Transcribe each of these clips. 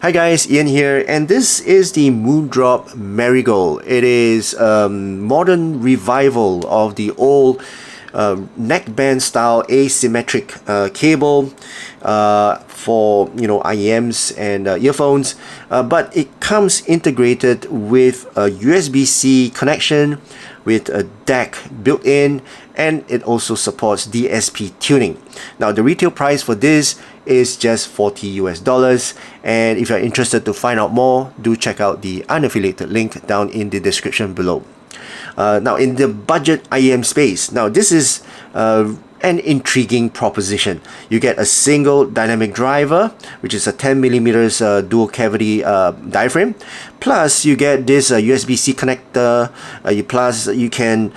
Hi guys, Ian here, and this is the MOONDROP Marigold. It is a modern revival of the old neckband style asymmetric cable for IEMs and earphones, but it comes integrated with a USB-C connection with a DAC built in, and it also supports DSP tuning. Now the retail price for this is just $40 and if you're interested to find out more, do check out the unaffiliated link down in the description below. Now in the budget IEM space, now this is an intriguing proposition. You get a single dynamic driver, which is a 10mm dual cavity diaphragm, plus you get this USB-C connector, plus you can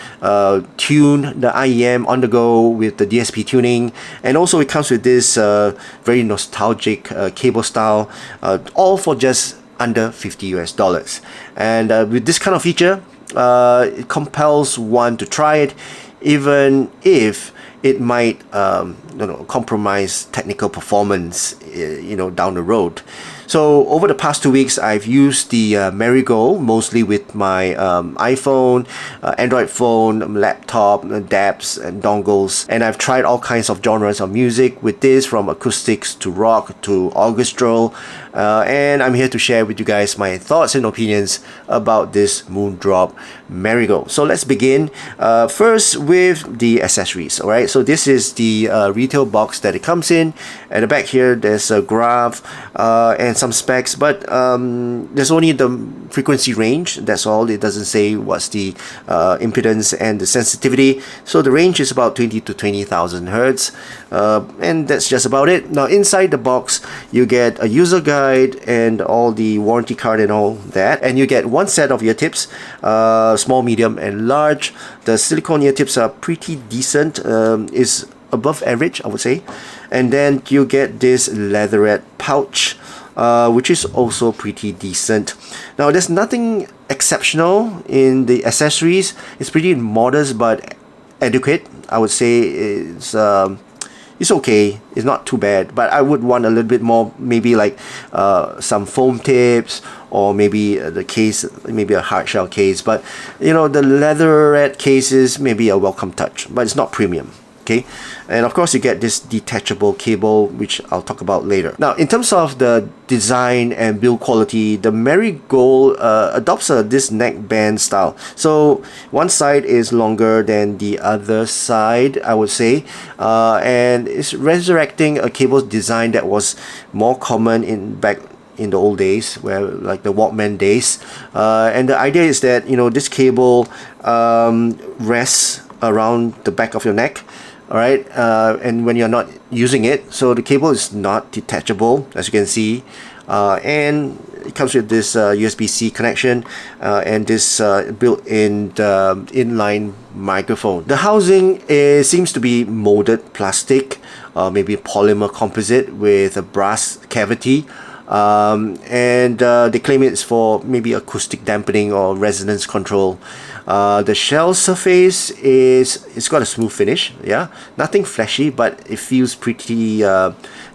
tune the IEM on the go with the DSP tuning, and also it comes with this very nostalgic cable style, all for just under $50. And with this kind of feature, it compels one to try it, even if it might compromise technical performance down the road. So over the past 2 weeks, I've used the Marigold mostly with my iPhone, Android phone, laptop, DAPs and dongles, and I've tried all kinds of genres of music with this, from acoustics to rock to orchestral, and I'm here to share with you guys my thoughts and opinions about this MOONDROP Marigold. So let's begin first with the accessories. Alright, so this is the retail box that it comes in. At the back here there's a graph and some specs, but there's only the frequency range, that's all. It doesn't say what's the impedance and the sensitivity. So the range is about 20 to 20,000 hertz, and that's just about it. Now inside the box you get a user guide and all the warranty card and all that, and you get one set of ear tips, small, medium and large. The silicone ear tips are pretty decent, is above average, I would say. And then you get this leatherette pouch, which is also pretty decent. Now there's nothing exceptional in the accessories. It's pretty modest but adequate. I would say it's okay, it's not too bad, but I would want a little bit more, maybe like some foam tips, or maybe the case, maybe a hard shell case. But the leatherette cases maybe a welcome touch, but it's not premium. Okay, and of course you get this detachable cable, which I'll talk about later. Now in terms of the design and build quality, the Marigold adopts this neckband style. So one side is longer than the other side, I would say, and it's resurrecting a cable design that was more common back in the old days, where like the Walkman days, and the idea is that this cable rests around the back of your neck. Alright, and when you're not using it, so the cable is not detachable, as you can see, and it comes with this USB-C connection and this built-in inline microphone. The housing seems to be molded plastic, maybe polymer composite with a brass cavity, and they claim it's for maybe acoustic dampening or resonance control. The shell surface it's got a smooth finish, yeah, nothing flashy, but it feels pretty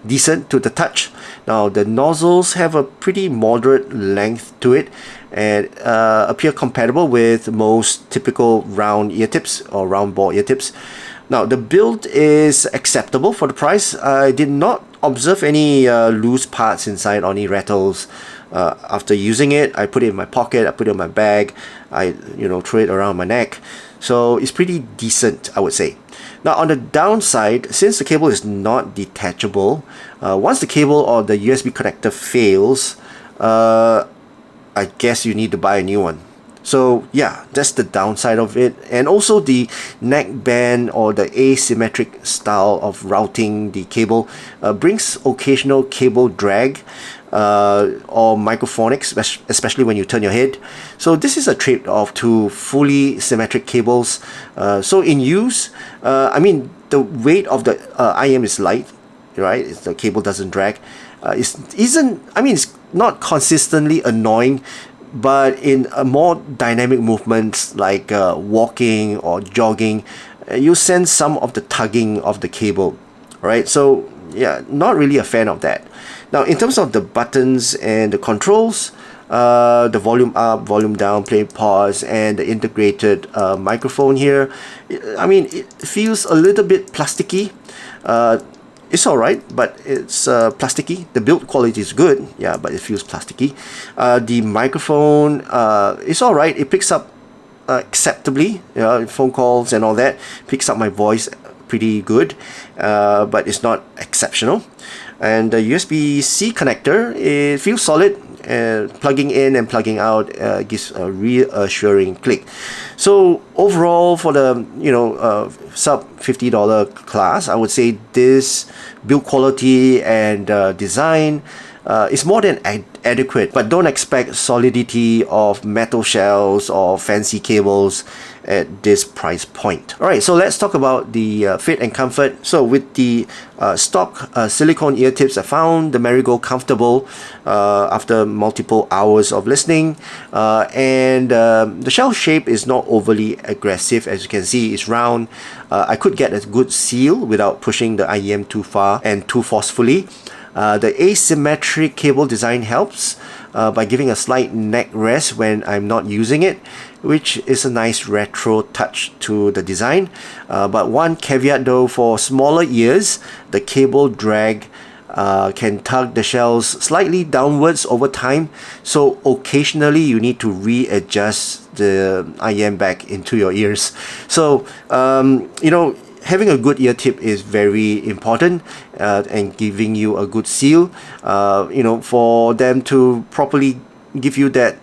decent to the touch. Now the nozzles have a pretty moderate length to it and appear compatible with most typical round ear tips or round ball ear tips. Now the build is acceptable for the price. I did not observe any loose parts inside or any rattles. After using it, I put it in my pocket, I put it in my bag, I throw it around my neck. So it's pretty decent, I would say. Now on the downside, since the cable is not detachable, once the cable or the USB connector fails, I guess you need to buy a new one. So yeah, that's the downside of it. And also the neckband or the asymmetric style of routing the cable brings occasional cable drag or microphonics, especially when you turn your head. So this is a trade-off to fully symmetric cables. So in use, I mean, the weight of the IM is light, right? The cable doesn't drag. It's not consistently annoying, but in a more dynamic movements like walking or jogging, you sense some of the tugging of the cable, right? So yeah, not really a fan of that. Now, in terms of the buttons and the controls, the volume up, volume down, play, pause, and the integrated microphone here, I mean, it feels a little bit plasticky. It's alright, but it's plasticky. The build quality is good, yeah, but it feels plasticky. The microphone is alright. It picks up acceptably, phone calls and all that. Picks up my voice pretty good, but it's not exceptional. And the USB-C connector, it feels solid. Plugging in and plugging out gives a reassuring click. So overall, for the sub $50 class, I would say this build quality and design is more than adequate, but don't expect solidity of metal shells or fancy cables at this price point. Alright, so let's talk about the fit and comfort. So with the stock silicone ear tips, I found the Marigold comfortable after multiple hours of listening, and the shell shape is not overly aggressive. As you can see, it's round. I could get a good seal without pushing the IEM too far and too forcefully. The asymmetric cable design helps by giving a slight neck rest when I'm not using it, which is a nice retro touch to the design. But one caveat though, for smaller ears, the cable drag can tug the shells slightly downwards over time, so occasionally you need to readjust the IEM back into your ears. So having a good ear tip is very important, and giving you a good seal, for them to properly give you that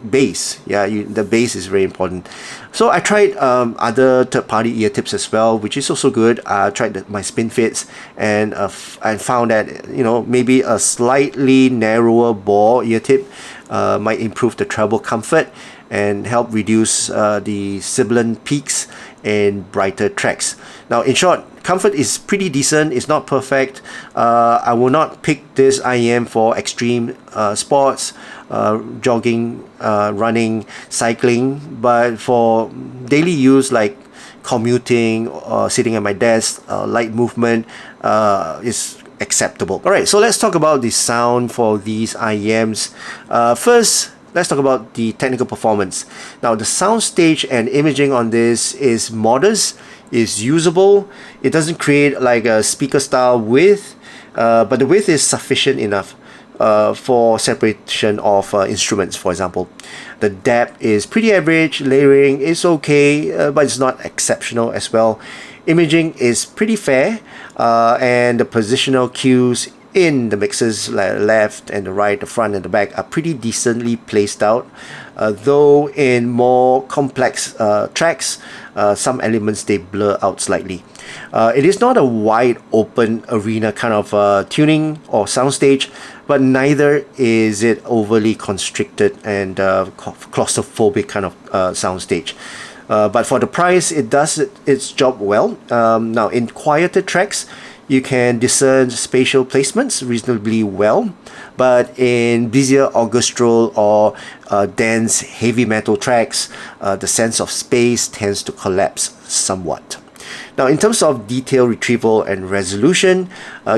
bass. The bass is very important. So I tried other third-party ear tips as well, which is also good. I tried my spin fits, and I found that maybe a slightly narrower bore ear tip might improve the treble comfort and help reduce the sibilant peaks in brighter tracks. Now, in short, comfort is pretty decent. It's not perfect. I will not pick this IEM for extreme sports, jogging, running, cycling, but for daily use like commuting or sitting at my desk, light movement is acceptable. Alright, so let's talk about the sound for these IEMs. First, let's talk about the technical performance. Now, the soundstage and imaging on this is modest, is usable. It doesn't create like a speaker style width, but the width is sufficient enough for separation of instruments, for example. The depth is pretty average, layering is okay, but it's not exceptional as well. Imaging is pretty fair, and the positional cues in the mixes, like left and the right, the front and the back, are pretty decently placed out, though in more complex tracks, some elements they blur out slightly. It is not a wide open arena kind of tuning or soundstage, but neither is it overly constricted and claustrophobic kind of soundstage. But for the price, it does its job well. Now, in quieter tracks, you can discern spatial placements reasonably well, but in busier orchestral or dense heavy metal tracks, the sense of space tends to collapse somewhat. Now, in terms of detail retrieval and resolution,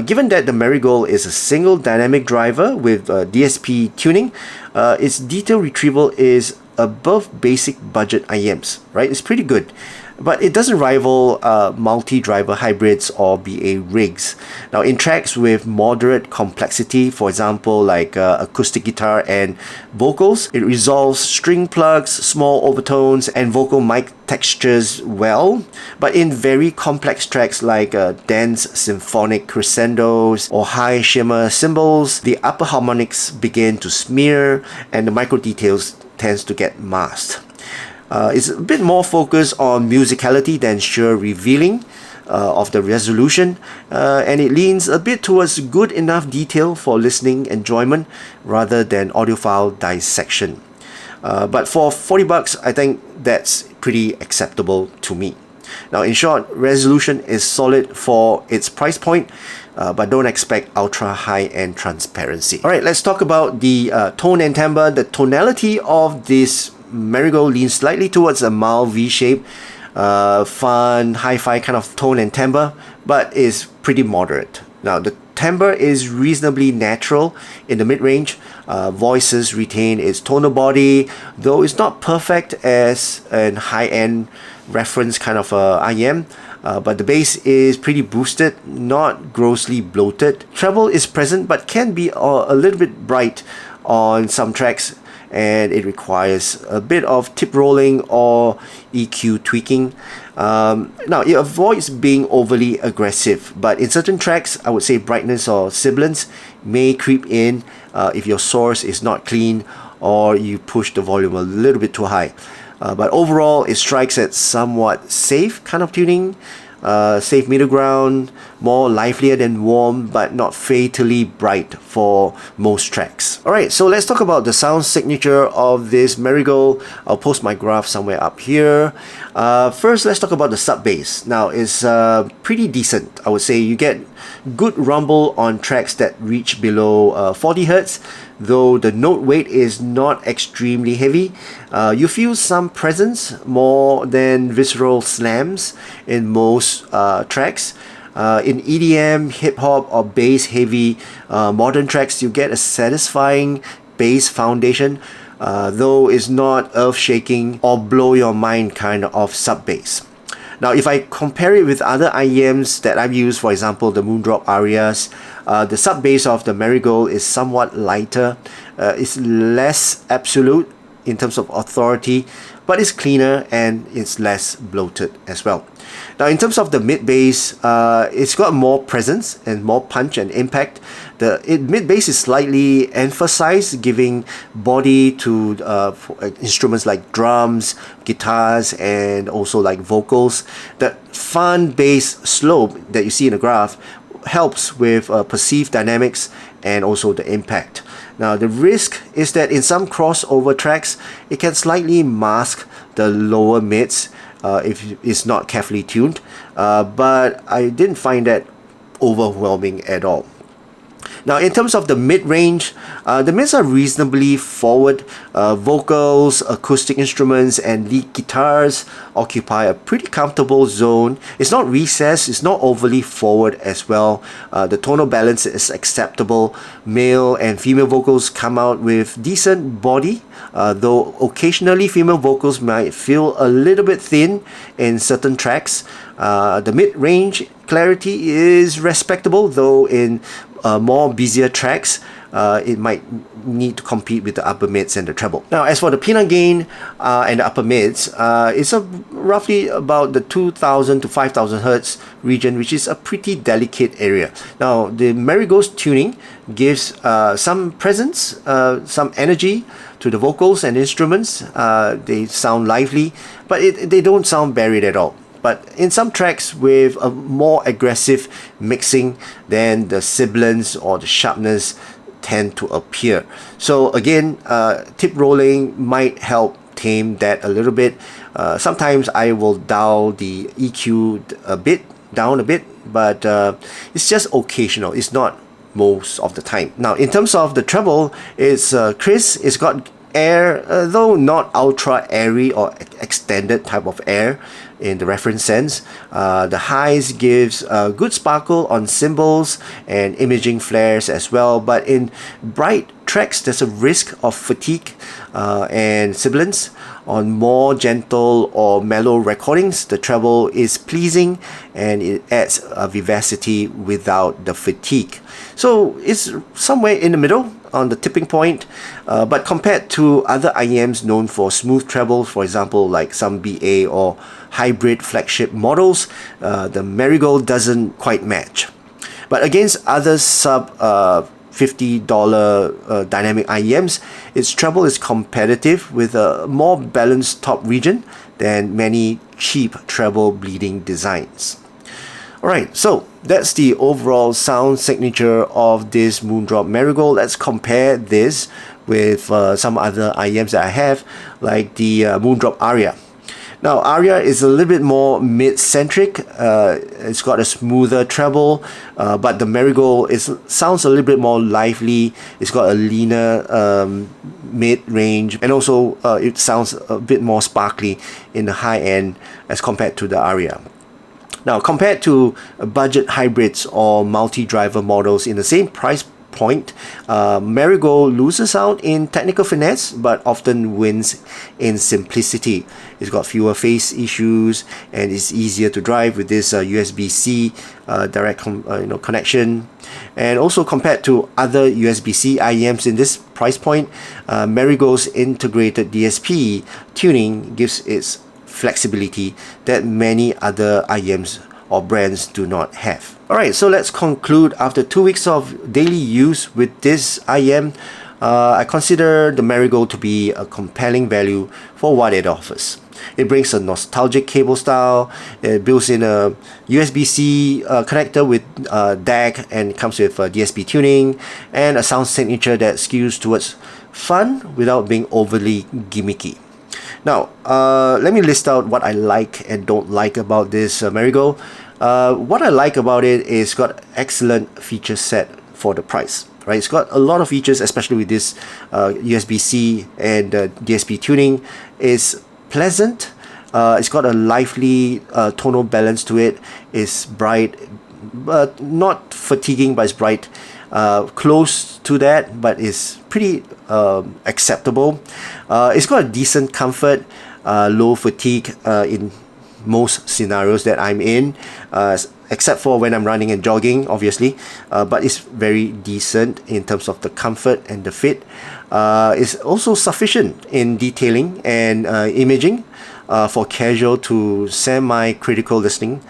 given that the Marigold is a single dynamic driver with DSP tuning, its detail retrieval is above basic budget IEMs, right? It's pretty good. But it doesn't rival multi-driver hybrids or BA rigs. Now, in tracks with moderate complexity, for example, like acoustic guitar and vocals, it resolves string plugs, small overtones, and vocal mic textures well. But in very complex tracks like dense symphonic crescendos or high shimmer cymbals, the upper harmonics begin to smear and the micro details tends to get masked. It's a bit more focused on musicality than sheer revealing of the resolution, and it leans a bit towards good enough detail for listening enjoyment rather than audiophile dissection. But for $40, I think that's pretty acceptable to me. Now, in short, resolution is solid for its price point, but don't expect ultra high-end transparency. Alright, let's talk about the tone and timbre. The tonality of this Marigold leans slightly towards a mild V-shape, fun, hi-fi kind of tone and timbre, but is pretty moderate. Now, the timbre is reasonably natural in the mid-range. Voices retain its tonal body, though it's not perfect as an high-end reference kind of IM. But the bass is pretty boosted, not grossly bloated. Treble is present but can be a little bit bright on some tracks, and it requires a bit of tip rolling or EQ tweaking. Now, it avoids being overly aggressive, but in certain tracks, I would say brightness or sibilance may creep in if your source is not clean or you push the volume a little bit too high. But overall, it strikes at somewhat safe kind of tuning, safe middle ground, more livelier than warm, but not fatally bright for most tracks. Alright, so let's talk about the sound signature of this Marigold. I'll post my graph somewhere up here. First, let's talk about the sub bass. Now, it's pretty decent. I would say you get good rumble on tracks that reach below 40 Hz, though the note weight is not extremely heavy. You feel some presence more than visceral slams in most tracks. In EDM, hip-hop or bass-heavy modern tracks, you get a satisfying bass foundation, though it's not earth-shaking or blow your mind kind of sub-bass. Now, if I compare it with other IEMs that I've used, for example, the Moondrop Arias, the sub-bass of the Marigold is somewhat lighter. It's less absolute in terms of authority, but it's cleaner and it's less bloated as well. Now, in terms of the mid bass, it's got more presence and more punch and impact. The mid bass is slightly emphasized, giving body to instruments like drums, guitars, and also like vocals. The fun bass slope that you see in the graph helps with perceived dynamics and also the impact. Now, the risk is that in some crossover tracks, it can slightly mask the lower mids if it's not carefully tuned, but I didn't find that overwhelming at all. Now, in terms of the mid-range, the mids are reasonably forward. Vocals, acoustic instruments, and lead guitars occupy a pretty comfortable zone. It's not recessed, it's not overly forward as well. The tonal balance is acceptable. Male and female vocals come out with decent body, though occasionally female vocals might feel a little bit thin in certain tracks. The mid-range clarity is respectable, though in more busier tracks, it might need to compete with the upper mids and the treble. Now, as for the peanut gain and the upper mids, it's roughly about the 2000 to 5000 Hz region, which is a pretty delicate area. Now, the Marigold's tuning gives some presence, some energy to the vocals and instruments. They sound lively, but they don't sound buried at all. But in some tracks with a more aggressive mixing, then the sibilance or the sharpness tend to appear. So again, tip rolling might help tame that a little bit. Sometimes I will dial the EQ down a bit, but it's just occasional. It's not most of the time. Now, in terms of the treble, it's crisp. It's got air, though not ultra airy or extended type of air in the reference sense. The highs gives good sparkle on cymbals and imaging flares as well, but in bright tracks there's a risk of fatigue and sibilance. On more gentle or mellow recordings, the treble is pleasing and it adds a vivacity without the fatigue. So it's somewhere in the middle on the tipping point, but compared to other IEMs known for smooth trebles, for example like some BA or hybrid flagship models, the Marigold doesn't quite match. But against other sub $50 dynamic IEMs, its treble is competitive with a more balanced top region than many cheap treble bleeding designs. Alright, so that's the overall sound signature of this Moondrop Marigold. Let's compare this with some other IEMs that I have, like the Moondrop Aria. Now, Aria is a little bit more mid-centric. It's got a smoother treble, but the Marigold sounds a little bit more lively. It's got a leaner mid-range, and also it sounds a bit more sparkly in the high end as compared to the Aria. Now, compared to budget hybrids or multi-driver models in the same price point, Marigold loses out in technical finesse but often wins in simplicity. It's got fewer phase issues and it's easier to drive with this USB-C direct connection. And also compared to other USB-C IEMs in this price point, Marigold's integrated DSP tuning gives its flexibility that many other IEMs or brands do not have. Alright, so let's conclude. After 2 weeks of daily use with this IEM, I consider the Marigold to be a compelling value for what it offers. It brings a nostalgic cable style, it builds in a USB-C connector with DAC and comes with DSP tuning and a sound signature that skews towards fun without being overly gimmicky. Now, let me list out what I like and don't like about this Marigold. What I like about it is it's got excellent feature set for the price. Right, it's got a lot of features, especially with this USB-C and DSP tuning. It's pleasant. It's got a lively tonal balance to it. It's bright, but not fatiguing, but it's bright. Close to that, but it's pretty acceptable. It's got a decent comfort, low fatigue in most scenarios that I'm in, except for when I'm running and jogging, obviously, but it's very decent in terms of the comfort and the fit. It's also sufficient in detailing and imaging for casual to semi-critical listening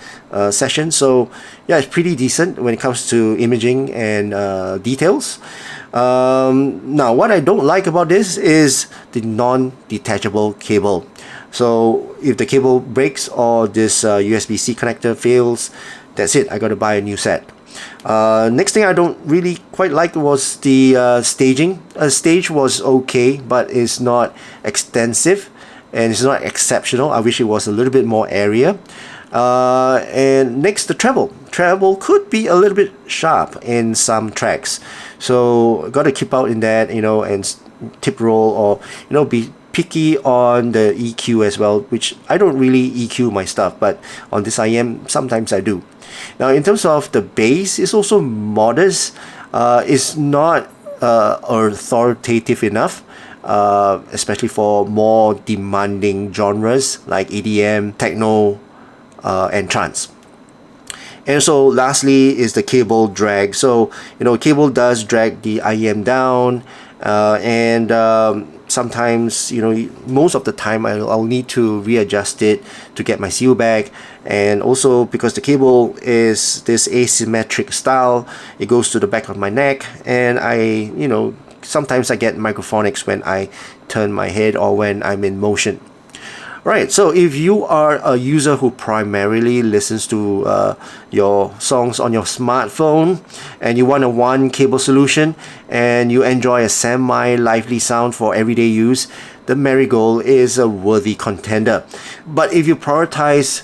sessions. So yeah, it's pretty decent when it comes to imaging and details. Now, what I don't like about this is the non-detachable cable. So if the cable breaks or this USB-C connector fails, that's it, I gotta buy a new set. Next thing I don't really quite like was the staging. Stage was okay, but it's not extensive and it's not exceptional. I wish it was a little bit more area. And next, the treble. Treble could be a little bit sharp in some tracks, so got to keep out in that, and tip roll, or be picky on the EQ as well, which I don't really EQ my stuff, but on this IEM sometimes I do. Now, in terms of the bass, it's also modest. It's not authoritative enough, especially for more demanding genres like EDM, techno, and trance. And so lastly is the cable drag. So cable does drag the IEM down, and sometimes, most of the time I'll need to readjust it to get my seal back. And also because the cable is this asymmetric style, it goes to the back of my neck, and sometimes I get microphonics when I turn my head or when I'm in motion. Right, so if you are a user who primarily listens to your songs on your smartphone and you want a one cable solution and you enjoy a semi-lively sound for everyday use, the Marigold is a worthy contender. But if you prioritize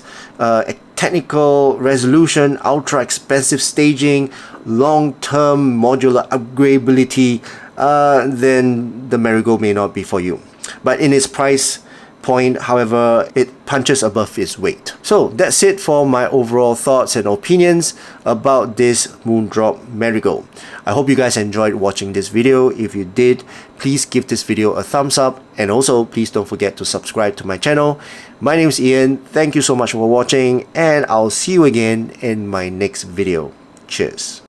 technical resolution, ultra expensive staging, long-term modular upgradability, then the Marigold may not be for you. But in its price point, however, it punches above its weight. So that's it for my overall thoughts and opinions about this Moondrop Marigold. I hope you guys enjoyed watching this video. If you did, please give this video a thumbs up, and also please don't forget to subscribe to my channel. My name is Ian. Thank you so much for watching, and I'll see you again in my next video. Cheers.